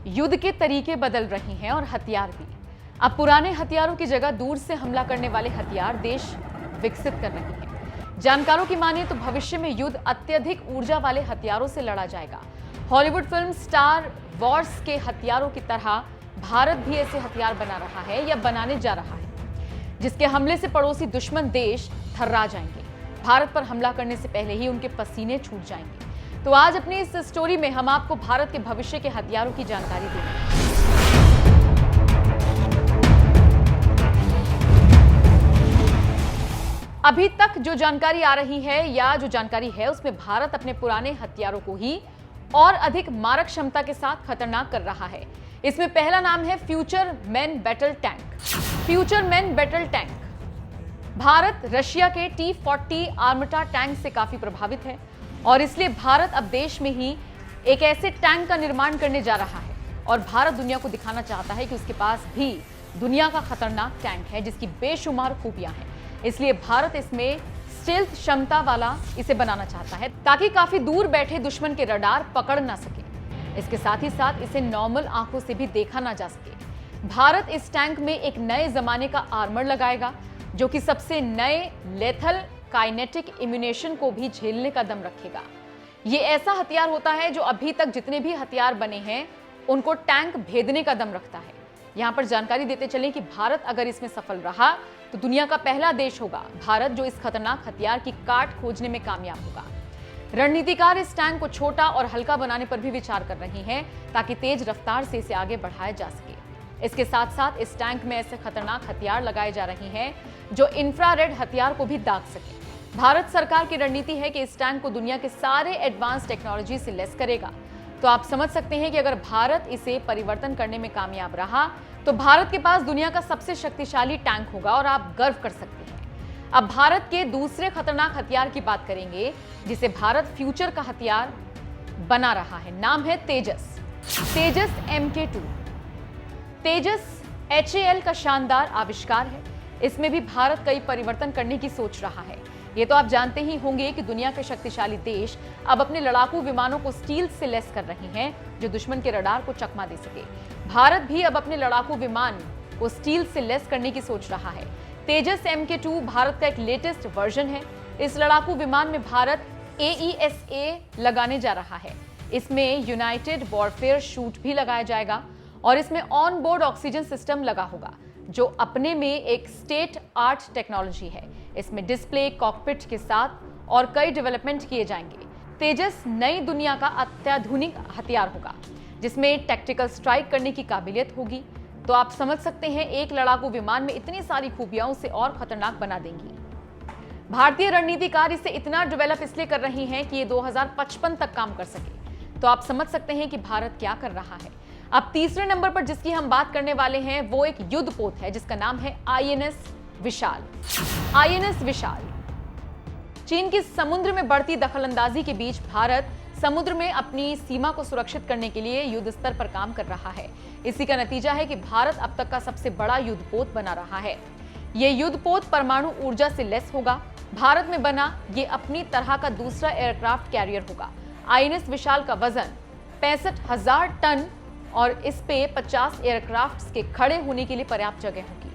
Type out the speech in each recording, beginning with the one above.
युद्ध के तरीके बदल रहे हैं और हथियार भी। अब पुराने हथियारों की जगह दूर से हमला करने वाले हथियार देश विकसित कर रहे हैं। जानकारों की माने तो भविष्य में युद्ध अत्यधिक ऊर्जा वाले हथियारों से लड़ा जाएगा। हॉलीवुड फिल्म स्टार वॉर्स के हथियारों की तरह भारत भी ऐसे हथियार बना रहा है या बनाने जा रहा है, जिसके हमले से पड़ोसी दुश्मन देश थर्रा जाएंगे। भारत पर हमला करने से पहले ही उनके पसीने छूट जाएंगे। तो आज अपनी इस स्टोरी में हम आपको भारत के भविष्य के हथियारों की जानकारी देंगे। अभी तक जो जानकारी आ रही है या जो जानकारी है उसमें भारत अपने पुराने हथियारों को ही और अधिक मारक क्षमता के साथ खतरनाक कर रहा है। इसमें पहला नाम है future man battle tank. Future man battle tank Bharat Russia के T-40 आर्मटा टैंक से काफी प्रभावित है और इसलिए भारत अब देश में ही एक ऐसे टैंक का निर्माण करने जा रहा है और भारत दुनिया को दिखाना चाहता है कि उसके पास भी दुनिया का खतरनाक टैंक है जिसकी बेशुमार खूबियां हैं। इसलिए भारत इसमें स्टेल्थ क्षमता वाला इसे बनाना चाहता है ताकि काफी दूर बैठे दुश्मन के रडार पकड़ ना सके। इसके साथ ही साथ इसे नॉर्मल आंखों से भी देखा ना जा सके। भारत इस टैंक में एक नए जमाने का आर्मर लगाएगा जो कि सबसे नए लेथल काइनेटिक इम्यूनेशन को भी झेलने का दम रखेगा। ये ऐसा हथियार होता है जो अभी तक जितने भी हथियार बने हैं उनको टैंक भेदने का दम रखता है। यहां पर जानकारी देते चलें कि भारत अगर इसमें सफल रहा तो दुनिया का पहला देश होगा भारत जो इस खतरनाक हथियार की काट खोजने में कामयाब होगा। रणनीतिकार इस टैंक को छोटा और हल्का बनाने पर भी विचार कर रहे हैं ताकि तेज रफ्तार से इसे आगे बढ़ाया जा सके। इसके साथ साथ इस टैंक में ऐसे खतरनाक हथियार लगाए जा रहे हैं जो इंफ्रारेड हथियार को भी दाग सके। भारत सरकार की रणनीति है कि इस टैंक को दुनिया के सारे एडवांस टेक्नोलॉजी से लैस करेगा। तो आप समझ सकते हैं कि अगर भारत इसे परिवर्तन करने में कामयाब रहा तो भारत के पास दुनिया का सबसे शक्तिशाली टैंक होगा और आप गर्व कर सकते हैं। अब भारत के दूसरे खतरनाक हथियार की बात करेंगे जिसे भारत फ्यूचर का हथियार बना रहा है। नाम है तेजस। तेजस MK2। तेजस HAL का शानदार आविष्कार है। इसमें भी भारत कई परिवर्तन करने की सोच रहा है। ये तो आप जानते ही होंगे कि दुनिया के शक्तिशाली देश अब अपने लड़ाकू विमानों को स्टील से लैस कर रहे हैं जो दुश्मन के रडार को चकमा दे सके। भारत भी अब अपने लड़ाकू विमान को स्टील से लैस करने की सोच रहा है। तेजस MK2 भारत का एक लेटेस्ट वर्जन है। इस लड़ाकू विमान में भारत AESA लगाने जा रहा है। इसमें यूनाइटेड वॉरफेयर शूट भी लगाया जाएगा और इसमें ऑन बोर्ड ऑक्सीजन सिस्टम लगा होगा जो अपने में एक स्टेट आर्ट टेक्नोलॉजी है। इसमें डिस्प्ले कॉकपिट के साथ और कई डेवलपमेंट किए जाएंगे। तेजस नई दुनिया का अत्याधुनिक हथियार होगा जिसमें टैक्टिकल स्ट्राइक करने की काबिलियत होगी। तो आप समझ सकते हैं एक लड़ाकू विमान में इतनी सारी खूबियां उसे और खतरनाक बना देंगी। भारतीय रणनीतिकार इसे इतना डेवलप इसलिए कर रही हैं कि ये 2055 तक काम कर सके। तो आप समझ सकते हैं कि भारत क्या कर रहा है। अब तीसरे नंबर पर जिसकी हम बात करने वाले हैं वो एक युद्धपोत है जिसका नाम है INS विशाल। INS विशाल चीन की समुद्र में बढ़ती दखलंदाजी के बीच भारत समुद्र में अपनी सीमा को सुरक्षित करने के लिए युद्ध स्तर पर काम कर रहा है। इसी का नतीजा है कि भारत अब तक का सबसे बड़ा युद्धपोत बना रहा है। यह युद्धपोत परमाणु ऊर्जा से लैस होगा। भारत में बना ये अपनी तरह का दूसरा एयरक्राफ्ट कैरियर होगा। INS विशाल का वजन 65,000 टन और इस पे 50 एयरक्राफ्ट्स के खड़े होने के लिए पर्याप्त जगह होगी।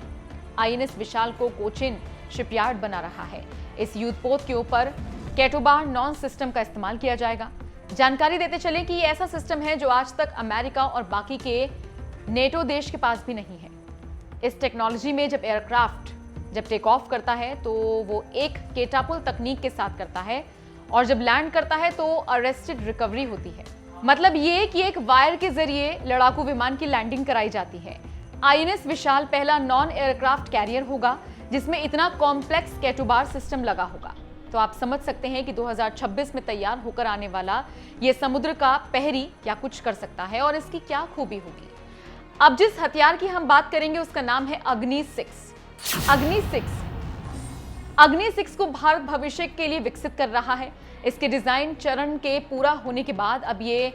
INS विशाल को कोचिन शिपयार्ड बना रहा है। इस युद्धपोत के ऊपर कैटोबार नॉन सिस्टम का इस्तेमाल किया जाएगा। जानकारी देते चलें कि ये ऐसा सिस्टम है जो आज तक अमेरिका और बाकी के नेटो देश के पास भी नहीं है। इस टेक्नोलॉजी में जब एयरक्राफ्ट टेक ऑफ करता है तो वो एक कैटापुल तकनीक के साथ करता है और जब लैंड करता है तो अरेस्टेड रिकवरी होती है। मतलब ये कि एक वायर के जरिए लड़ाकू विमान की लैंडिंग कराई जाती है। INS विशाल पहला नॉन एयरक्राफ्ट कैरियर होगा जिसमें इतना कॉम्प्लेक्स कैटोबार सिस्टम लगा होगा। तो आप समझ सकते हैं कि 2026 में तैयार होकर आने वाला ये समुद्र का प्रहरी क्या कुछ कर सकता है और इसकी क्या खूबी होगी। अब जिस हथियार की हम बात करेंगे उसका नाम है अग्नि 6। अग्नि 6 को भारत भविष्य के लिए विकसित कर रहा है। इसके डिजाइन चरण के पूरा होने के बाद अब ये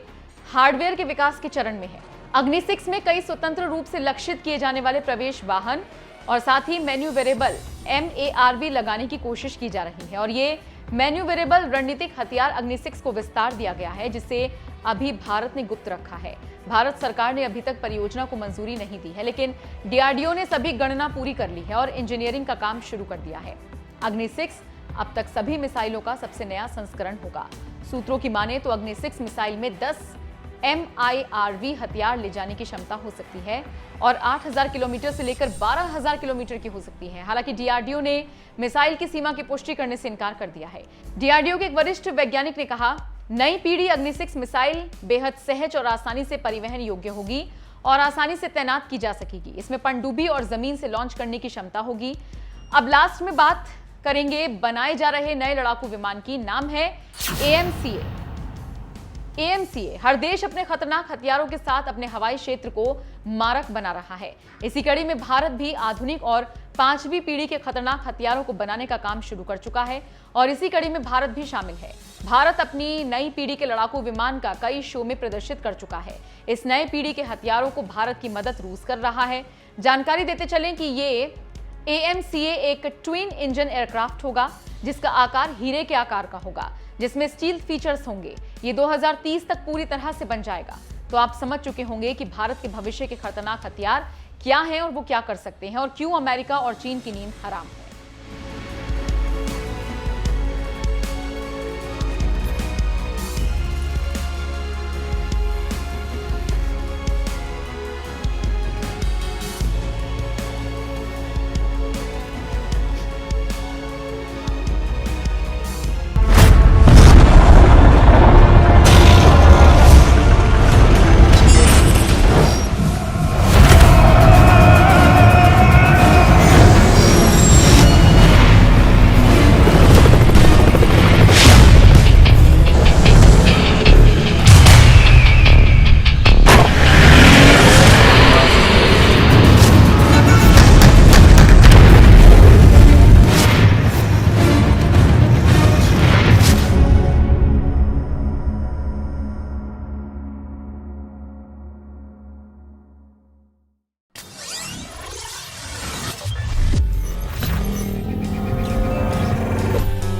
हार्डवेयर के विकास के चरण में है। अग्नि 6 में कई स्वतंत्र रूप से लक्षित किए जाने वाले प्रवेश वाहन और साथ ही मैन्यूवरेबल MARV लगाने की कोशिश की जा रही है और ये मैन्यूवरेबल रणनीतिक हथियार अग्नि 6 को विस्तार दिया गया है जिससे अभी भारत ने गुप्त रखा है। भारत सरकार ने अभी तक परियोजना को मंजूरी नहीं दी है, लेकिन डीआरडीओ ने सभी गणना पूरी कर ली है और इंजीनियरिंग का काम शुरू कर दिया है। अग्नि 6 अब तक सभी मिसाइलों का सबसे नया संस्करण होगा। सूत्रों की माने तो अग्नि 6 मिसाइल में 10 MIRV हथियार ले जाने की क्षमता हो सकती है और 8000 किलोमीटर से लेकर 12000 किलोमीटर की हो सकती है। हालांकि डीआरडीओ ने मिसाइल की सीमा की पुष्टि करने से इनकार कर दिया है। डीआरडीओ के एक वरिष्ठ वैज्ञानिक ने कहा, नई पीढ़ी अग्नि 6 मिसाइल बेहद सहज और आसानी से परिवहन योग्य होगी और आसानी से तैनात की जा सकेगी। इसमें पनडुब्बी और जमीन से लॉन्च करने की क्षमता होगी। अब लास्ट में बात करेंगे बनाए जा रहे नए लड़ाकू विमान की। नाम है AMCA। हर देश अपने खतरनाक हथियारों के साथ अपने हवाई क्षेत्र को मारक बना रहा है। इसी कड़ी में भारत भी आधुनिक और 5वीं पीढ़ी के खतरनाक हथियारों को बनाने का काम शुरू कर चुका है और इसी कड़ी में भारत भी शामिल है। भारत अपनी नई पीढ़ी के लड़ाकू विमान का कई शो में प्रदर्शित कर चुका है। इस नए पीढ़ी के हथियारों को भारत की मदद रूस कर रहा है। जानकारी देते चलें कि ये AMCA एक ट्विन इंजन एयरक्राफ्ट होगा जिसका आकार हीरे के आकार का होगा, जिसमें स्टील फीचर्स होंगे। ये 2030 तक पूरी तरह से बन जाएगा। तो आप समझ चुके होंगे कि भारत के भविष्य के खतरनाक हथियार क्या हैं और वो क्या कर सकते हैं और क्यों अमेरिका और चीन की नींद हराम है।